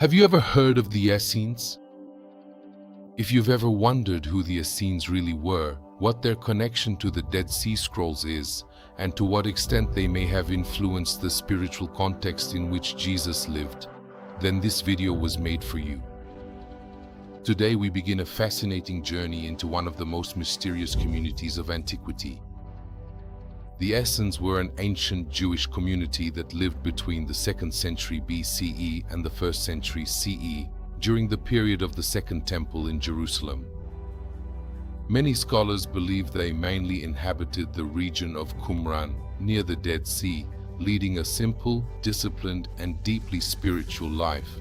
Have you ever heard of the Essenes? If you've ever wondered who the Essenes really were, what their connection to the Dead Sea Scrolls is, and to what extent they may have influenced the spiritual context in which Jesus lived, then this video was made for you. Today we begin a fascinating journey into one of the most mysterious communities of antiquity. The Essenes were an ancient Jewish community that lived between the 2nd century BCE and the 1st century CE, during the period of the Second Temple in Jerusalem. Many scholars believe they mainly inhabited the region of Qumran, near the Dead Sea, leading a simple, disciplined, and deeply spiritual life.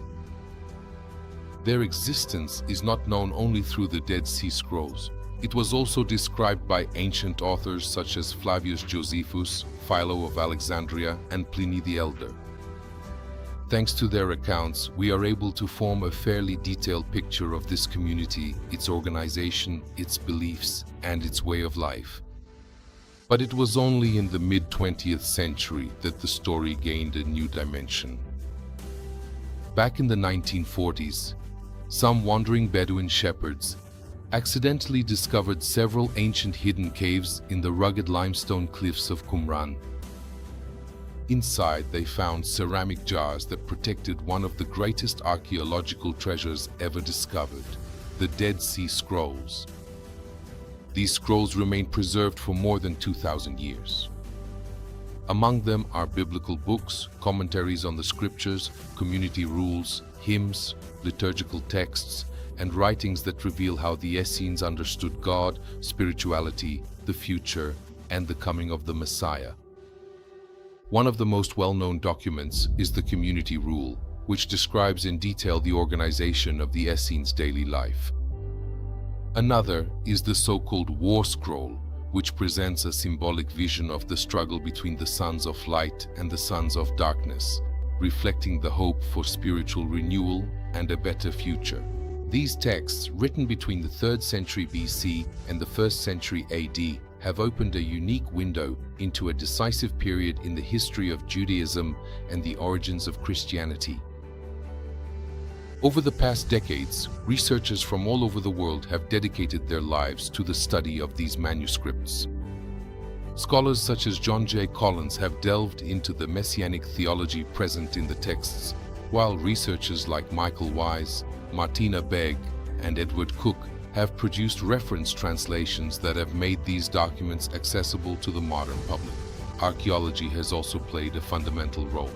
Their existence is not known only through the Dead Sea Scrolls. It was also described by ancient authors such as Flavius Josephus, Philo of Alexandria, and Pliny the Elder. Thanks to their accounts, we are able to form a fairly detailed picture of this community, its organization, its beliefs, and its way of life. But it was only in the mid-20th century that the story gained a new dimension. Back in the 1940s, some wandering Bedouin shepherds accidentally discovered several ancient hidden caves in the rugged limestone cliffs of Qumran. Inside, they found ceramic jars that protected one of the greatest archaeological treasures ever discovered, the Dead Sea Scrolls. These scrolls remain preserved for more than 2,000 years. Among them are biblical books, commentaries on the scriptures, community rules, hymns, liturgical texts, and writings that reveal how the Essenes understood God, spirituality, the future, and the coming of the Messiah. One of the most well-known documents is the Community Rule, which describes in detail the organization of the Essenes' daily life. Another is the so-called War Scroll, which presents a symbolic vision of the struggle between the sons of light and the sons of darkness, reflecting the hope for spiritual renewal and a better future. These texts, written between the 3rd century BC and the 1st century AD, have opened a unique window into a decisive period in the history of Judaism and the origins of Christianity. Over the past decades, researchers from all over the world have dedicated their lives to the study of these manuscripts. Scholars such as John J. Collins have delved into the messianic theology present in the texts, while researchers like Michael Wise, Martina Begg, and Edward Cook have produced reference translations that have made these documents accessible to the modern public. Archaeology has also played a fundamental role.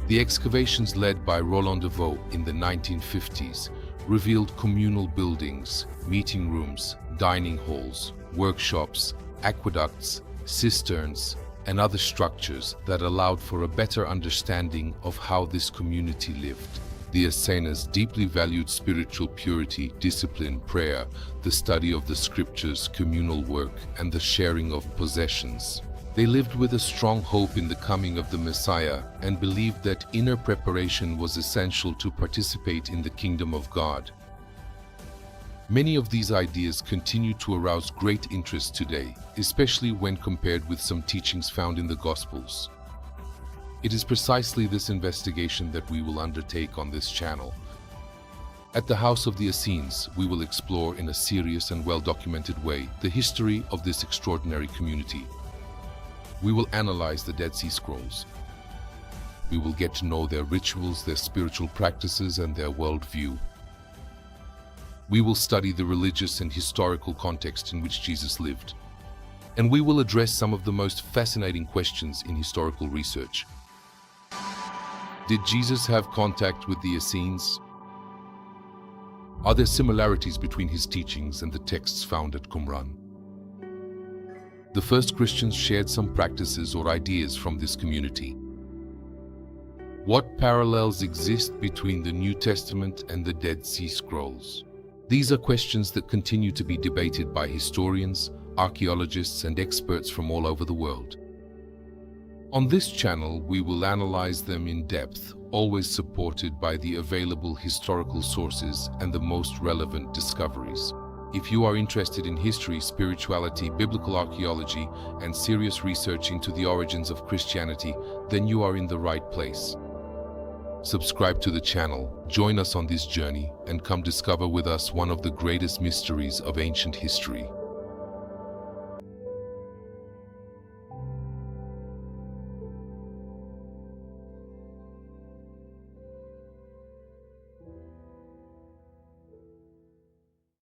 The excavations led by Roland de Vaux in the 1950s revealed communal buildings, meeting rooms, dining halls, workshops, aqueducts, cisterns, and other structures that allowed for a better understanding of how this community lived. The Essenes deeply valued spiritual purity, discipline, prayer, the study of the scriptures, communal work, and the sharing of possessions. They lived with a strong hope in the coming of the Messiah and believed that inner preparation was essential to participate in the kingdom of God. Many of these ideas continue to arouse great interest today, especially when compared with some teachings found in the Gospels. It is precisely this investigation that we will undertake on this channel. At the House of the Essenes, we will explore in a serious and well-documented way the history of this extraordinary community. We will analyze the Dead Sea Scrolls. We will get to know their rituals, their spiritual practices, and their worldview. We will study the religious and historical context in which Jesus lived. And we will address some of the most fascinating questions in historical research. Did Jesus have contact with the Essenes? Are there similarities between his teachings and the texts found at Qumran? The first Christians shared some practices or ideas from this community. What parallels exist between the New Testament and the Dead Sea Scrolls? These are questions that continue to be debated by historians, archaeologists, and experts from all over the world. On this channel, we will analyze them in depth, always supported by the available historical sources and the most relevant discoveries. If you are interested in history, spirituality, biblical archaeology, and serious research into the origins of Christianity, then you are in the right place. Subscribe to the channel, join us on this journey, and come discover with us one of the greatest mysteries of ancient history.